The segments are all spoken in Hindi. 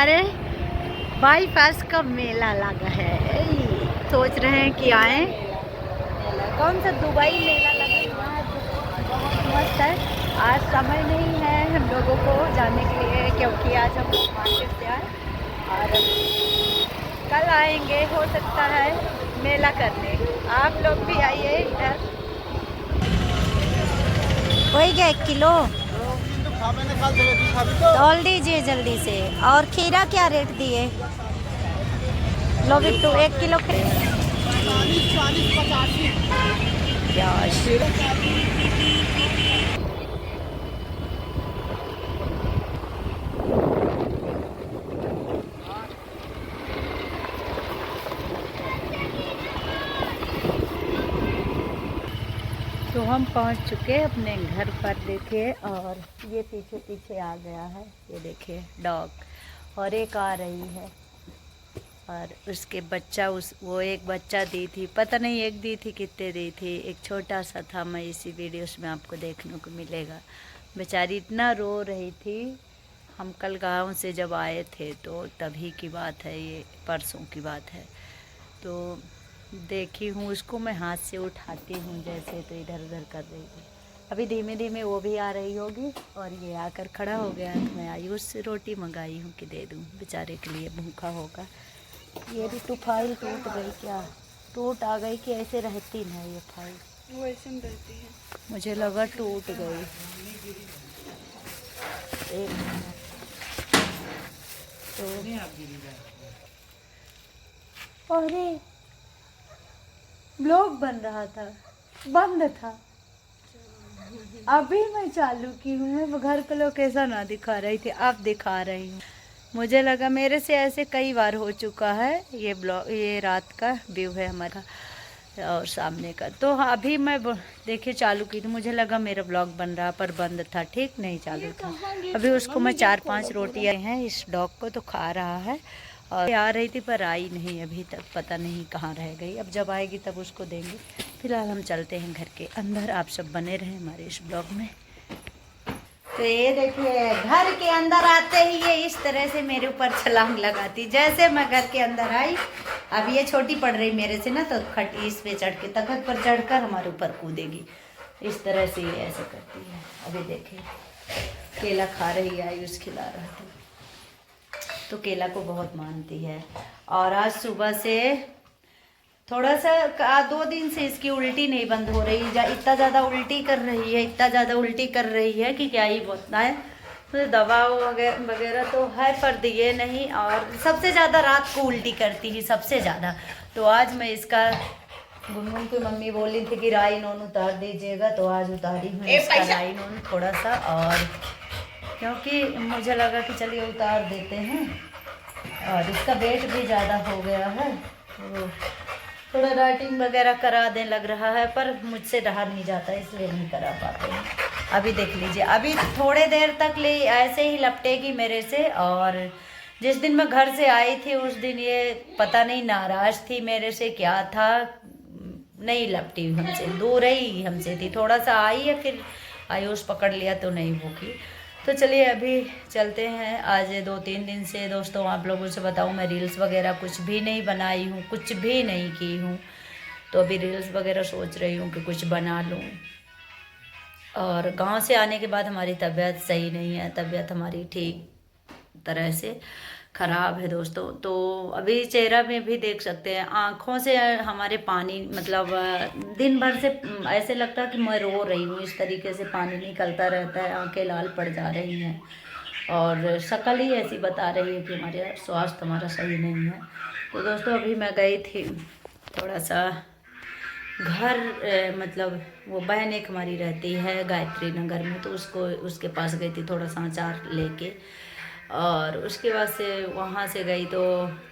हमारे बाईपास का मेला लगा है। सोच रहे हैं कि आए। कौन सा दुबई मेला लगा हुआ है, बहुत मस्त है। आज समय नहीं है हम लोगों को जाने के लिए, क्योंकि आज हम मार्केट से आए और कल आएंगे हो सकता है मेला करने। आप लोग भी आइए इधर। वही गया 1 किलो तौल दीजिए जल्दी से। और खीरा क्या रेट दिए? लो बिट्टू 1 किलो तो हम पहुंच चुके अपने घर पर। देखिए, और ये पीछे पीछे आ गया है, ये देखिए डॉग। और एक आ रही है और उसके बच्चा, वो एक बच्चा दी थी, पता नहीं एक दी थी कितने दी थी, एक छोटा सा था। मैं इसी वीडियोस में आपको देखने को मिलेगा। बेचारी इतना रो रही थी। हम कल गांव से जब आए थे तो तभी की बात है, ये परसों की बात है। तो देखी हूँ उसको, मैं हाथ से उठाती हूँ जैसे, तो इधर उधर कर रही थी। अभी धीमे धीमे वो भी आ रही होगी और ये आकर खड़ा हो गया है। तो मैं आई उससे रोटी मंगाई हूँ कि दे दूँ, बेचारे के लिए, भूखा होगा। ये भी तो फाइल टूट गई क्या? टूट आ गई कि ऐसे रहती ना ये फाइल? वो ऐसे में रहती है। मुझे लगा टूट गई। एक मिनट। तो अरे ब्लॉग बन रहा था, बंद था। अभी मैं चालू की हूँ। मैं घर का लोकेशन ना दिखा रही थी, अब दिखा रही हूँ। मुझे लगा, मेरे से ऐसे कई बार हो चुका है। ये ब्लॉग, ये रात का व्यू है हमारा और सामने का। तो अभी मैं देखिए चालू की थी, मुझे लगा मेरा ब्लॉग बन रहा, पर बंद था, ठीक नहीं चालू था। अभी उसको मैं 4-5 रोटियां हैं, इस डॉग को तो खा रहा है। और आ रही थी पर आई नहीं अभी तक, पता नहीं कहाँ रह गई। अब जब आएगी तब उसको देंगे। फिलहाल हम चलते हैं घर के अंदर। आप सब बने रहें हमारे इस ब्लॉग में। तो ये देखिए, घर के अंदर आते ही ये इस तरह से मेरे ऊपर छलांग लगाती। जैसे मैं घर के अंदर आई, अब ये छोटी पड़ रही मेरे से ना, तो खट इस पे चढ़ के, तख्त पर चढ़कर हमारे ऊपर कूदेगी। इस तरह से ये ऐसे करती है। अभी देखिए केला खा रही है, आयुष खिला रहा था, तो केला को बहुत मानती है। और आज सुबह से थोड़ा सा 2 दिन से इसकी उल्टी नहीं बंद हो रही। इतना ज़्यादा उल्टी कर रही है, इतना ज़्यादा उल्टी कर रही है कि क्या ही बताएं। तो दवा वगैरह तो है पर दिए नहीं। और सबसे ज़्यादा रात को उल्टी करती है, सबसे ज़्यादा। तो आज मैं इसका, गुनगुन की मम्मी बोली थी कि राई नोन उतार दीजिएगा, तो आज उतारी हूँ इसका राई नोन थोड़ा सा। और क्योंकि मुझे लगा कि चलिए उतार देते हैं, और इसका वेट भी ज़्यादा हो गया है, तो थोड़ा राइटिंग वगैरह करा दें लग रहा है, पर मुझसे रहा नहीं जाता, इसलिए नहीं करा पाते हैं। अभी देख लीजिए, अभी थोड़े देर तक ले ऐसे ही लपटेगी मेरे से। और जिस दिन मैं घर से आई थी उस दिन ये पता नहीं नाराज़ थी मेरे से, क्या था, नहीं लपटी हमसे, दूर ही हमसे थी। थोड़ा सा आई है, फिर आयुष पकड़ लिया तो नहीं भूखी। तो चलिए अभी चलते हैं। आज 2-3 दिन से दोस्तों, आप लोगों से बताऊं, मैं रील्स वगैरह कुछ भी नहीं बनाई हूँ, कुछ भी नहीं की हूँ। तो अभी रील्स वगैरह सोच रही हूँ कि कुछ बना लूँ। और गांव से आने के बाद हमारी तबीयत सही नहीं है, तबीयत हमारी ठीक तरह से ख़राब है दोस्तों। तो अभी चेहरा में भी देख सकते हैं, आँखों से हमारे पानी, मतलब दिन भर से ऐसे लगता है कि मैं रो रही हूँ, इस तरीके से पानी निकलता रहता है, आंखें लाल पड़ जा रही हैं। और शक्ल ही ऐसी बता रही है कि हमारे स्वास्थ्य हमारा सही नहीं है। तो दोस्तों अभी मैं गई थी थोड़ा सा घर, मतलब वो बहन एक हमारी रहती है गायत्री नगर में, तो उसके पास गई थी थोड़ा सा अचार लेके। और उसके बाद से वहाँ से गई तो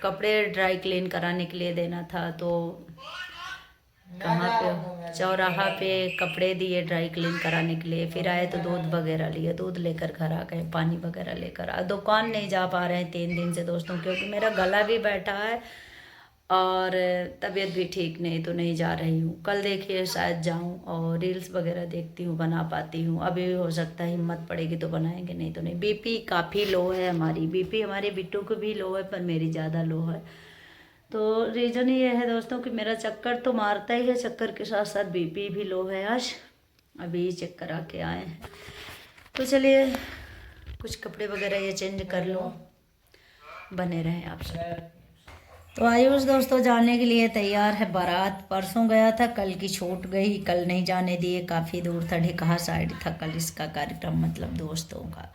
कपड़े ड्राई क्लीन कराने के लिए देना था। तो कहाँ पे, चौराहा पे कपड़े दिए ड्राई क्लीन कराने के लिए। फिर आए तो दूध वगैरह लिए, दूध लेकर घर आ गए, पानी वगैरह लेकर। दुकान नहीं जा पा रहे हैं 3 दिन से दोस्तों, क्योंकि मेरा गला भी बैठा है और तबीयत भी ठीक नहीं तो नहीं जा रही हूँ। कल देखिए शायद जाऊँ और रील्स वगैरह देखती हूँ, बना पाती हूँ। अभी हो सकता है हिम्मत पड़ेगी तो बनाएंगे, नहीं तो नहीं। बीपी काफ़ी लो है हमारी, बीपी हमारे बिट्टू को भी लो है पर मेरी ज़्यादा लो है। तो रीज़न ये है दोस्तों कि मेरा चक्कर तो मारता ही है, चक्कर के साथ साथ बीपी भी लो है। आज अभी चेक करा के आए हैं। तो चलिए कुछ कपड़े वगैरह ये चेंज कर लो, बने रहें आप सब। तो आयुष दोस्तों जाने के लिए तैयार है बारात। परसों गया था, कल की छूट गई, कल नहीं जाने दिए। काफ़ी दूर था, ढिकहा साइड था कल इसका कार्यक्रम, मतलब दोस्तों का,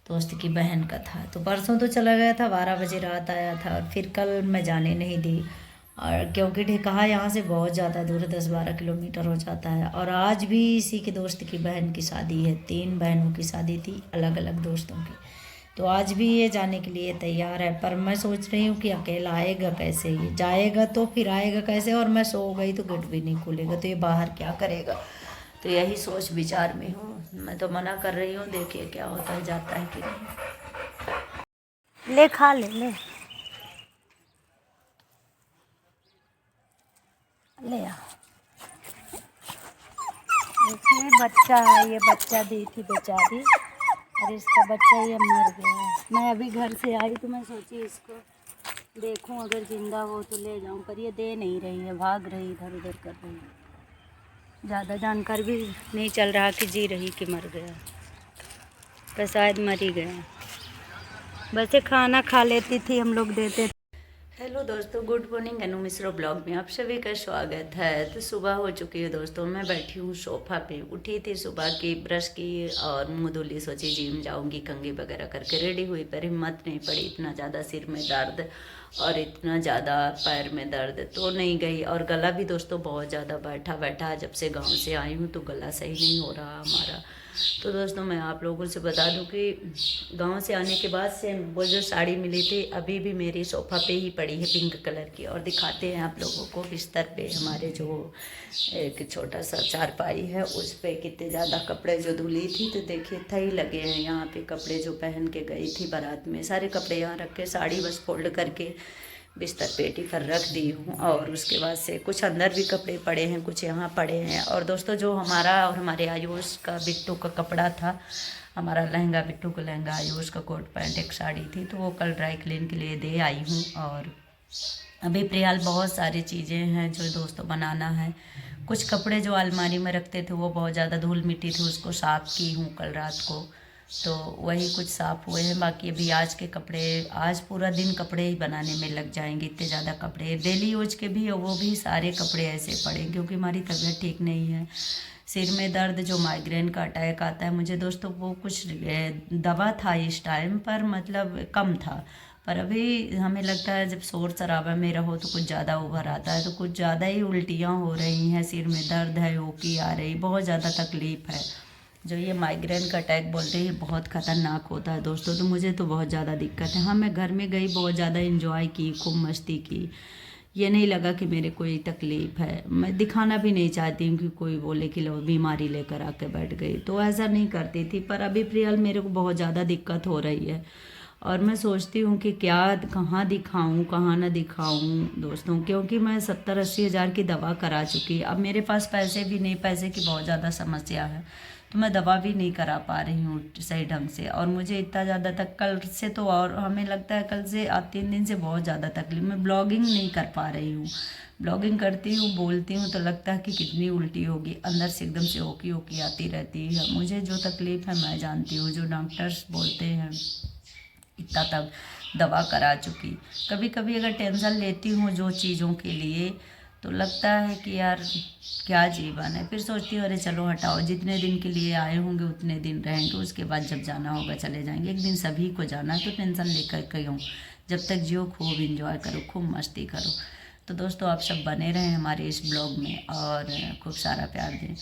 दोस्त की बहन का था। तो परसों तो चला गया था, 12 बजे रात आया था। और फिर कल मैं जाने नहीं दी, और क्योंकि ढिकहा यहाँ से बहुत ज़्यादा दूर है, 10-12 किलोमीटर हो जाता है। और आज भी इसी के दोस्त की बहन की शादी है, 3 बहनों की शादी थी, अलग अलग दोस्तों की। तो आज भी ये जाने के लिए तैयार है, पर मैं सोच रही हूँ कि अकेला आएगा कैसे, ये जाएगा तो फिर आएगा कैसे, और मैं सो गई तो गेट भी नहीं खुलेगा, तो ये बाहर क्या करेगा। तो यही सोच विचार में हूँ। मैं तो मना कर रही हूँ, देखिए क्या होता है, जाता है कि नहीं। ले खा ले, ले ले आ। देखिए बच्चा है, ये बच्चा दी थी बेचारी, और इसका बच्चा ये मर गया। मैं अभी घर से आई तो मैं सोची इसको देखूं, अगर जिंदा हो तो ले जाऊं, पर ये दे नहीं रही है, भाग रही, इधर उधर कर रही है। ज़्यादा जानकार भी नहीं चल रहा कि जी रही कि मर गया, पर शायद मर ही गया। वैसे खाना खा लेती थी, हम लोग देते थे। हेलो दोस्तों, गुड मॉर्निंग। अनु मिश्रा ब्लॉग में आप सभी का स्वागत है। तो सुबह हो चुकी है दोस्तों, मैं बैठी हूँ सोफ़ा पे। उठी थी सुबह की, ब्रश की और मुँह धुली, सोची जिम जाऊँगी, कंघी वगैरह करके रेडी हुई, पर हिम्मत नहीं पड़ी। इतना ज़्यादा सिर में दर्द और इतना ज़्यादा पैर में दर्द, तो नहीं गई। और गला भी दोस्तों बहुत ज़्यादा बैठा बैठा, जब से गाँव से आई हूँ तो गला सही नहीं हो रहा हमारा। तो दोस्तों मैं आप लोगों से बता दूं कि गांव से आने के बाद से वो जो साड़ी मिली थी अभी भी मेरी सोफ़ा पे ही पड़ी है, पिंक कलर की। और दिखाते हैं आप लोगों को बिस्तर पे हमारे जो एक छोटा सा चारपाई है उस पे कितने ज़्यादा कपड़े जो धुली थी। तो देखिए थई लगे हैं यहाँ पे, कपड़े जो पहन के गई थी बारात में, सारे कपड़े यहाँ रख के, साड़ी बस फोल्ड करके बिस्तर पे टिफर रख दी हूँ। और उसके बाद से कुछ अंदर भी कपड़े पड़े हैं, कुछ यहाँ पड़े हैं। और दोस्तों जो हमारा और हमारे आयुष का, बिट्टू का कपड़ा था, हमारा लहंगा, बिट्टू का लहंगा, आयुष का कोट पैंट, एक साड़ी थी, तो वो कल ड्राई क्लीन के लिए दे आई हूँ। और अभी फिलहाल बहुत सारी चीज़ें हैं जो दोस्तों बनाना है। कुछ कपड़े जो अलमारी में रखते थे वो बहुत ज़्यादा धूल मिट्टी थी, उसको साफ़ की हूँ कल रात को, तो वही कुछ साफ़ हुए हैं। बाकी अभी आज के कपड़े, आज पूरा दिन कपड़े ही बनाने में लग जाएंगे, इतने ज़्यादा कपड़े डेली यूज के भी, और वो भी सारे कपड़े ऐसे पड़े क्योंकि हमारी तबीयत ठीक नहीं है। सिर में दर्द, जो माइग्रेन का अटैक आता है मुझे दोस्तों, वो कुछ दवा था इस टाइम पर, मतलब कम था, पर अभी हमें लगता है जब शोर शराबा में रहो तो कुछ ज़्यादा उभर आता है, तो कुछ ज़्यादा ही उल्टियाँ हो रही हैं, सिर में दर्द है, ओकी आ रही, बहुत ज़्यादा तकलीफ़ है। जो ये माइग्रेन का अटैक बोलते हैं बहुत ख़तरनाक होता है दोस्तों, तो मुझे तो बहुत ज़्यादा दिक्कत है। हाँ मैं घर में गई, बहुत ज़्यादा इंजॉय की, खूब मस्ती की, ये नहीं लगा कि मेरे कोई तकलीफ़ है। मैं दिखाना भी नहीं चाहती हूँ कि कोई बोले कि लो बीमारी लेकर आके बैठ गई, तो ऐसा नहीं करती थी। पर अभी फिलहाल मेरे को बहुत ज़्यादा दिक्कत हो रही है, और मैं सोचती हूँ कि क्या, कहाँ दिखाऊँ कहाँ ना दिखाऊँ दोस्तों, क्योंकि मैं 70-80 हज़ार की दवा करा चुकी। अब मेरे पास पैसे भी नहीं, पैसे की बहुत ज़्यादा समस्या है, तो मैं दवा भी नहीं करा पा रही हूँ सही ढंग से। और मुझे इतना ज़्यादा तक कल से तो, और हमें लगता है कल से 3 दिन से बहुत ज़्यादा तकलीफ, मैं ब्लॉगिंग नहीं कर पा रही हूँ। ब्लॉगिंग करती हूँ, बोलती हूँ तो लगता है कि कितनी उल्टी होगी, अंदर से एकदम से ओकी ओकी आती रहती है। मुझे जो तकलीफ़ है मैं जानती हूँ, जो डॉक्टर्स बोलते हैं, इतना तक दवा करा चुकी। कभी कभी अगर टेंशन लेती हूँ जो चीज़ों के लिए, तो लगता है कि यार क्या जीवन है। फिर सोचती हूँ अरे चलो हटाओ, जितने दिन के लिए आए होंगे उतने दिन रहेंगे, उसके बाद जब जाना होगा चले जाएंगे। एक दिन सभी को जाना है, तो टेंशन लेकर क्यों, जब तक जियो खूब इंजॉय करो, खूब मस्ती करो। तो दोस्तों आप सब बने रहें हमारे इस ब्लॉग में और खूब सारा प्यार दें।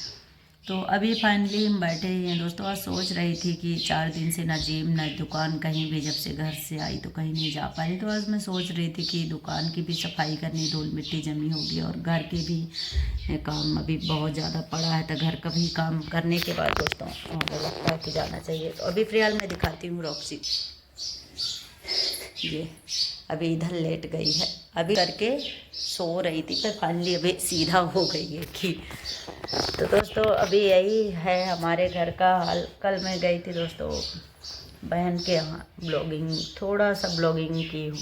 तो अभी फाइनली हम बैठे ही हैं दोस्तों। आज सोच रही थी कि 4 दिन से ना जिम ना दुकान, कहीं भी, जब से घर से आई तो कहीं नहीं जा पाई। तो आज मैं सोच रही थी कि दुकान की भी सफाई करनी, धूल मिट्टी जमी होगी, और घर के भी काम अभी बहुत ज़्यादा पड़ा है। तो घर का भी काम करने के बाद दोस्तों मुझे लगता है कि जाना चाहिए। तो अभी फिलहाल मैं दिखाती हूँ रॉक्सी, ये अभी इधर लेट गई है, अभी करके सो रही थी पर फाइनली अभी सीधा हो गई है कि। तो दोस्तों अभी यही है हमारे घर का हाल। कल मैं गई थी दोस्तों बहन के यहाँ ब्लॉगिंग, थोड़ा सा ब्लॉगिंग की हूँ,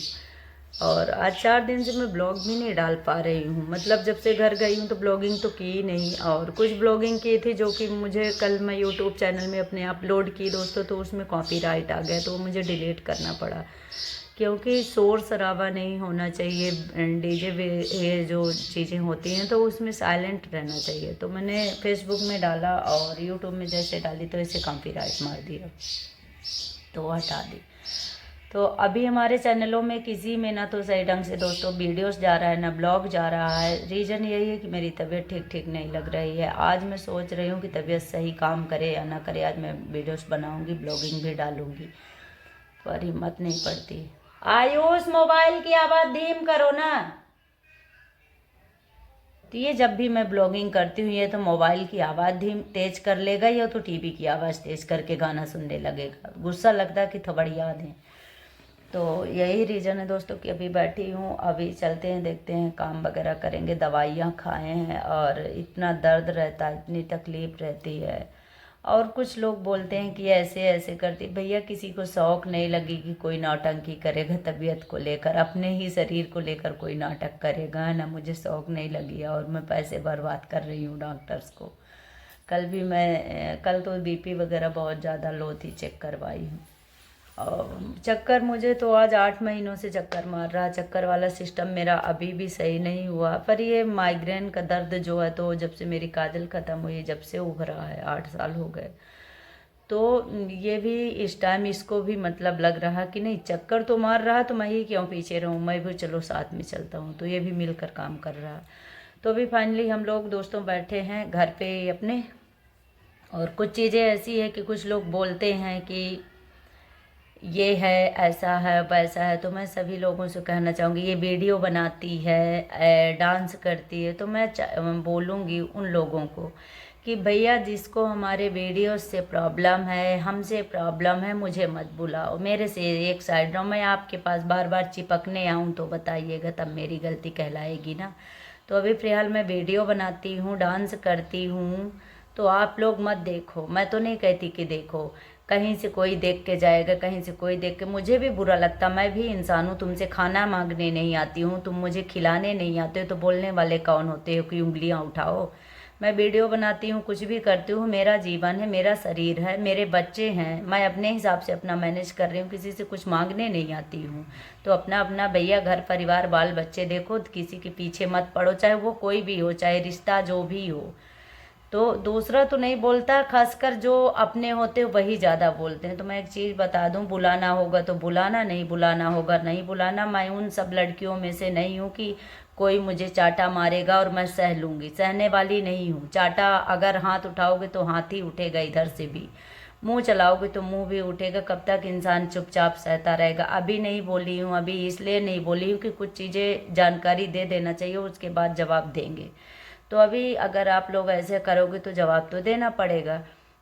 और आज 4 दिन से मैं ब्लॉग भी नहीं डाल पा रही हूँ। मतलब जब से घर गई हूँ तो ब्लॉगिंग तो की ही नहीं, और कुछ ब्लॉगिंग की थी जो कि मुझे कल मैं यूट्यूब चैनल में अपने अपलोड की दोस्तों, तो उसमें कॉपीराइट आ गया तो मुझे डिलीट करना पड़ा, क्योंकि शोर शराबा नहीं होना चाहिए। डीजे ये जो चीज़ें होती हैं तो उसमें साइलेंट रहना चाहिए। तो मैंने फेसबुक में डाला और यूट्यूब में जैसे डाली तो इसे कॉपीराइट मार दिया, तो हटा दी। तो अभी हमारे चैनलों में किसी में ना तो सही ढंग से दोस्तों वीडियोस जा रहा है, ना ब्लॉग जा रहा है। रीज़न यही है कि मेरी तबीयत ठीक नहीं लग रही है। आज मैं सोच रही हूँ कि तबीयत सही काम करे या ना करे, आज मैं वीडियोस बनाऊँगी, ब्लॉगिंग भी डालूँगी, पर हिम्मत नहीं पड़ती। आयुष मोबाइल की आवाज़ धीम करो ना। तो ये जब भी मैं ब्लॉगिंग करती हूँ ये तो मोबाइल की आवाज़ धीम तेज़ कर लेगा, या तो टीवी की आवाज़ तेज़ करके गाना सुनने लगेगा। गुस्सा लगता है कि थोड़ी याद है। तो यही रीज़न है दोस्तों कि अभी बैठी हूँ, अभी चलते हैं, देखते हैं, काम वगैरह करेंगे। दवाइयाँ खाए हैं और इतना दर्द रहता है, इतनी तकलीफ़ रहती है। और कुछ लोग बोलते हैं कि ऐसे ऐसे करती, भैया किसी को शौक़ नहीं लगी कि कोई नौटंकी करेगा तबीयत को लेकर, अपने ही शरीर को लेकर कोई नाटक करेगा ना। मुझे शौक़ नहीं लगी और मैं पैसे बर्बाद कर रही हूँ डॉक्टर्स को। कल तो बीपी वगैरह बहुत ज़्यादा लो थी, चेक करवाई हूँ। और चक्कर, मुझे तो आज 8 महीनों से चक्कर मार रहा। चक्कर वाला सिस्टम मेरा अभी भी सही नहीं हुआ, पर ये माइग्रेन का दर्द जो है तो जब से मेरी काजल ख़त्म हुई जब से उभरा है, 8 साल हो गए। तो ये भी इस टाइम इसको भी मतलब लग रहा कि नहीं, चक्कर तो मार रहा तो मैं ही क्यों पीछे रहूँ, मैं भी चलो साथ में चलता हूँ। तो ये भी मिलकर काम कर रहा। तो अभी फाइनली हम लोग दोस्तों बैठे हैं घर पे अपने, और कुछ चीज़ें ऐसी है कि कुछ लोग बोलते हैं कि ये है, ऐसा है, वैसा है। तो मैं सभी लोगों से कहना चाहूँगी, ये वीडियो बनाती है, डांस करती है, तो मैं बोलूँगी उन लोगों को कि भैया जिसको हमारे वीडियो से प्रॉब्लम है, हमसे प्रॉब्लम है, मुझे मत बुलाओ, मेरे से एक साइड रहो। मैं आपके पास बार बार चिपकने आऊँ तो बताइएगा, तब मेरी गलती कहलाएगी ना। तो अभी फ़िलहाल मैं वीडियो बनाती हूँ, डांस करती हूँ, तो आप लोग मत देखो। मैं तो नहीं कहती कि देखो, कहीं से कोई देख के जाएगा, कहीं से कोई देख के, मुझे भी बुरा लगता। मैं भी इंसान हूँ, तुमसे खाना मांगने नहीं आती हूँ, तुम मुझे खिलाने नहीं आते हो, तो बोलने वाले कौन होते हो कि उंगलियाँ उठाओ। मैं वीडियो बनाती हूँ, कुछ भी करती हूँ, मेरा जीवन है, मेरा शरीर है, मेरे बच्चे हैं, मैं अपने हिसाब से अपना मैनेज कर रही हूँ, किसी से कुछ मांगने नहीं आती हूँ। तो अपना अपना भैया घर परिवार बाल बच्चे देखो, किसी के पीछे मत पड़ो, चाहे वो कोई भी हो, चाहे रिश्ता जो भी हो। तो दूसरा तो नहीं बोलता, खासकर जो अपने होते हैं वही ज़्यादा बोलते हैं। तो मैं एक चीज़ बता दूं, बुलाना होगा तो बुलाना, नहीं बुलाना होगा नहीं बुलाना। मैं उन सब लड़कियों में से नहीं हूँ कि कोई मुझे चाटा मारेगा और मैं सह लूँगी, सहने वाली नहीं हूँ। चाटा अगर हाथ उठाओगे तो हाथ ही उठेगा, इधर से भी मुंह चलाओगे तो मुंह भी उठेगा। कब तक इंसान चुपचाप सहता रहेगा। अभी नहीं बोली हूँ, अभी इसलिए नहीं बोली हूँ कि कुछ चीज़ें जानकारी दे देना चाहिए, उसके बाद जवाब देंगे। तो अभी अगर आप लोग ऐसे करोगे तो जवाब तो देना पड़ेगा।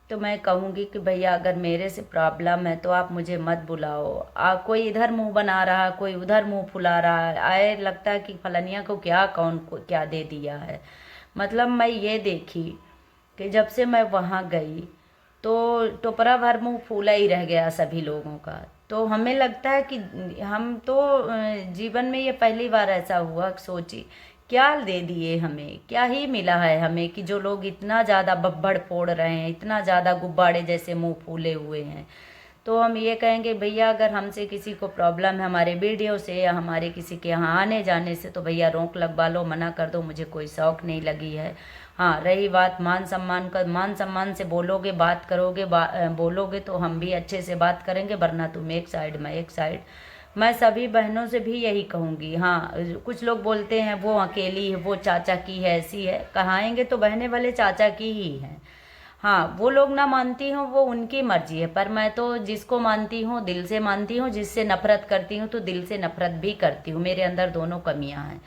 तो मैं कहूँगी कि भैया अगर मेरे से प्रॉब्लम है तो आप मुझे मत बुलाओ। कोई इधर मुंह बना रहा, कोई उधर मुंह फुला रहा है, आए लगता है कि फलनिया को क्या कौन को क्या दे दिया है। मतलब मैं ये देखी कि जब से मैं वहाँ गई तो टोपरा भर मुंह फूला ही रह गया सभी लोगों का। तो हमें लगता है कि हम तो जीवन में ये पहली बार ऐसा हुआ, सोची क्या दे दिए हमें, क्या ही मिला है हमें कि जो लोग इतना ज़्यादा बब्बड़ फोड़ रहे हैं, इतना ज़्यादा गुब्बारे जैसे मुंह फूले हुए हैं। तो हम ये कहेंगे भैया अगर हमसे किसी को प्रॉब्लम है हमारे वीडियो से या हमारे किसी के यहाँ आने जाने से, तो भैया रोक लगवा लो, मना कर दो, मुझे कोई शौक़ नहीं लगी है। हाँ रही बात मान सम्मान का, मान सम्मान से बोलोगे, बात करोगे, बोलोगे तो हम भी अच्छे से बात करेंगे, वरना तुम एक साइड मैं एक साइड। मैं सभी बहनों से भी यही कहूँगी। हाँ कुछ लोग बोलते हैं वो अकेली है, वो चाचा की है, ऐसी है, कहाएंगे तो बहने वाले चाचा की ही हैं। हाँ वो लोग ना मानती हूँ वो उनकी मर्जी है, पर मैं तो जिसको मानती हूँ दिल से मानती हूँ, जिससे नफरत करती हूँ तो दिल से नफरत भी करती हूँ। मेरे अंदर दोनों कमियाँ हैं,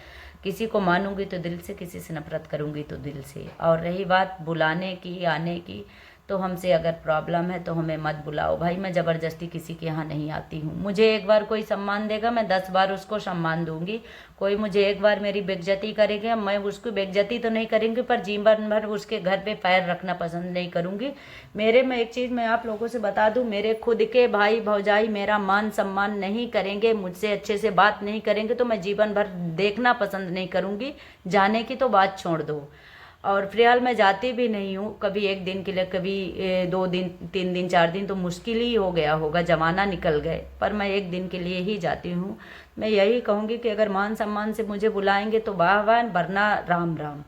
किसी को मानूंगी तो दिल से, किसी से नफरत करूंगी तो दिल से। और रही बात बुलाने की, आने की, तो हमसे अगर प्रॉब्लम है तो हमें मत बुलाओ भाई। मैं ज़बरदस्ती किसी के यहाँ नहीं आती हूँ। मुझे एक बार कोई सम्मान देगा, मैं 10 बार उसको सम्मान दूंगी। कोई मुझे एक बार मेरी बेइज्जती करेगा, मैं उसको बेइज्जती तो नहीं करेंगी, पर जीवन भर उसके घर पे पैर रखना पसंद नहीं करूँगी। मेरे में एक चीज़ मैं आप लोगों से बता दूँ, मेरे खुद के भाई भौजाई मेरा मान सम्मान नहीं करेंगे, मुझसे अच्छे से बात नहीं करेंगे, तो मैं जीवन भर देखना पसंद नहीं करूँगी। जाने की तो बात छोड़ दो। और फिलहाल मैं जाती भी नहीं हूँ, कभी एक दिन के लिए, कभी 2 दिन 3 दिन 4 दिन तो मुश्किल ही हो गया होगा, जमाना निकल गए, पर मैं एक दिन के लिए ही जाती हूँ। मैं यही कहूँगी कि अगर मान सम्मान से मुझे बुलाएंगे तो वाह वाह, वरना राम राम।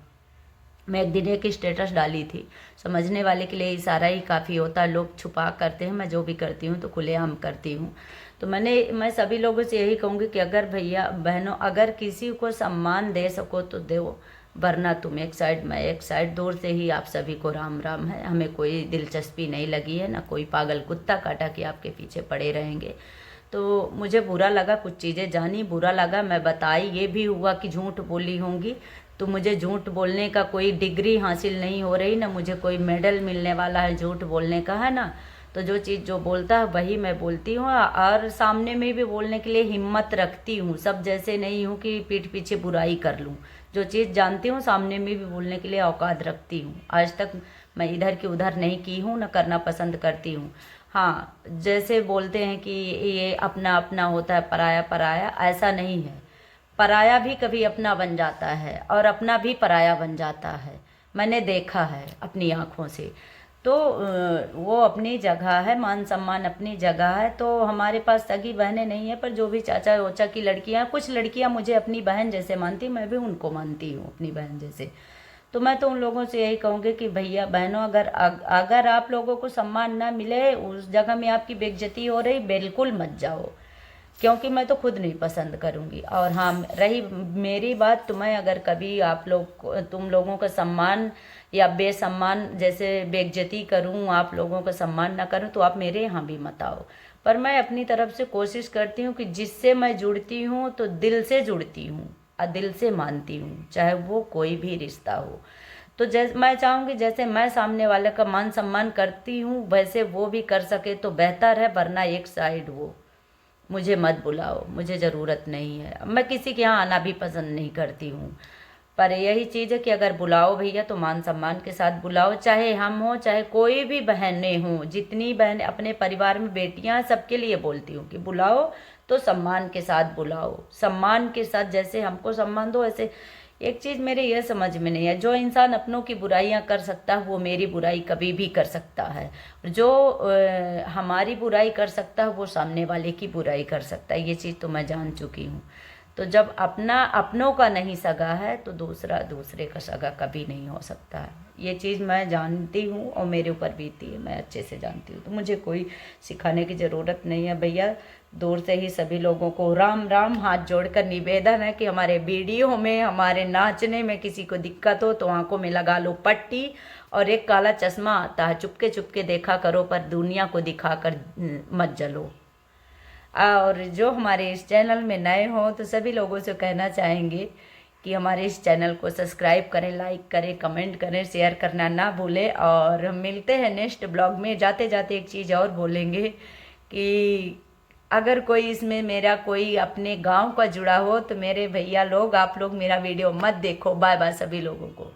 मैं एक दिन एक स्टेटस डाली थी, समझने वाले के लिए इशारा ही काफ़ी होता है, लोग छुपा करते हैं, मैं जो भी करती हूँ तो खुलेआम करती हूँ। तो मैं सभी लोगों से यही कहूँगी कि अगर भैया बहनों, अगर किसी को सम्मान दे सको तो दो, वरना तुम एक साइड मैं एक साइड। दूर से ही आप सभी को राम राम है। हमें कोई दिलचस्पी नहीं लगी है, ना कोई पागल कुत्ता काटा कि आपके पीछे पड़े रहेंगे। तो मुझे बुरा लगा, कुछ चीज़ें जानी, बुरा लगा, मैं बताई। ये भी हुआ कि झूठ बोली होंगी, तो मुझे झूठ बोलने का कोई डिग्री हासिल नहीं हो रही, ना मुझे कोई मेडल मिलने वाला है झूठ बोलने का, है ना। तो जो चीज़ जो बोलता है वही मैं बोलती हूँ, और सामने में भी बोलने के लिए हिम्मत रखती हूँ। सब जैसे नहीं हूँ कि पीठ पीछे बुराई कर लूँ। जो चीज़ जानती हूँ सामने में भी बोलने के लिए औकात रखती हूँ। आज तक मैं इधर की उधर नहीं की हूँ, न करना पसंद करती हूँ। हाँ, जैसे बोलते हैं कि ये अपना अपना होता है, पराया पराया, ऐसा नहीं है। पराया भी कभी अपना बन जाता है और अपना भी पराया बन जाता है। मैंने देखा है अपनी आँखों से। तो वो अपनी जगह है, मान सम्मान अपनी जगह है। तो हमारे पास सगी बहनें नहीं है, पर जो भी चाचा ओचा की लड़कियां, कुछ लड़कियां मुझे अपनी बहन जैसे मानती, मैं भी उनको मानती हूँ अपनी बहन जैसे। तो मैं तो उन लोगों से यही कहूँगी कि भैया बहनों, अगर आप लोगों को सम्मान ना मिले, उस जगह में आपकी बेइज्जती हो रही, बिल्कुल मत जाओ, क्योंकि मैं तो खुद नहीं पसंद करूँगी। और हाँ, रही मेरी बात, तो मैं अगर कभी आप लोग तुम लोगों का सम्मान या बेसम्मान, जैसे बेइज्जती करूँ, आप लोगों का सम्मान ना करूँ, तो आप मेरे यहाँ भी मत आओ। पर मैं अपनी तरफ से कोशिश करती हूँ कि जिससे मैं जुड़ती हूँ तो दिल से जुड़ती हूँ और दिल से मानती हूँ, चाहे वो कोई भी रिश्ता हो। तो जैसे मैं चाहूँगी, जैसे मैं सामने वाले का मान सम्मान करती हूँ, वैसे वो भी कर सके तो बेहतर है, वरना एक साइड वो। मुझे मत बुलाओ, मुझे ज़रूरत नहीं है। मैं किसी के यहाँ आना भी पसंद नहीं करती हूँ। पर यही चीज़ है कि अगर बुलाओ भैया तो मान सम्मान के साथ बुलाओ, चाहे हम हो चाहे कोई भी बहनें हों, जितनी बहन अपने परिवार में बेटियां, सबके लिए बोलती हूँ कि बुलाओ तो सम्मान के साथ बुलाओ। सम्मान के साथ, जैसे हमको सम्मान दो ऐसे। एक चीज़ मेरे यह समझ में नहीं है, जो इंसान अपनों की बुराइयां कर सकता है वो मेरी बुराई कभी भी कर सकता है। जो हमारी बुराई कर सकता है वो सामने वाले की बुराई कर सकता है। ये चीज़ तो मैं जान चुकी हूँ। तो जब अपना अपनों का नहीं सगा है तो दूसरा दूसरे का सगा कभी नहीं हो सकता है। ये चीज़ मैं जानती हूँ और मेरे ऊपर बीती है, मैं अच्छे से जानती हूँ। तो मुझे कोई सिखाने की ज़रूरत नहीं है भैया। दूर से ही सभी लोगों को राम राम। हाथ जोड़कर निवेदन है कि हमारे वीडियो में, हमारे नाचने में किसी को दिक्कत हो तो आंखों में लगा लो पट्टी, और एक काला चश्मा आता है, चुपके चुपके देखा करो, पर दुनिया को दिखाकर मत जलो। और जो हमारे इस चैनल में नए हो तो सभी लोगों से कहना चाहेंगे कि हमारे इस चैनल को सब्सक्राइब करें, लाइक करें, कमेंट करें, शेयर करना ना भूलें। और हम मिलते हैं नेक्स्ट ब्लॉग में। जाते जाते एक चीज़ और बोलेंगे कि अगर कोई इसमें मेरा कोई अपने गांव का जुड़ा हो तो मेरे भैया लोग, आप लोग मेरा वीडियो मत देखो। बाय बाय सभी लोगों को।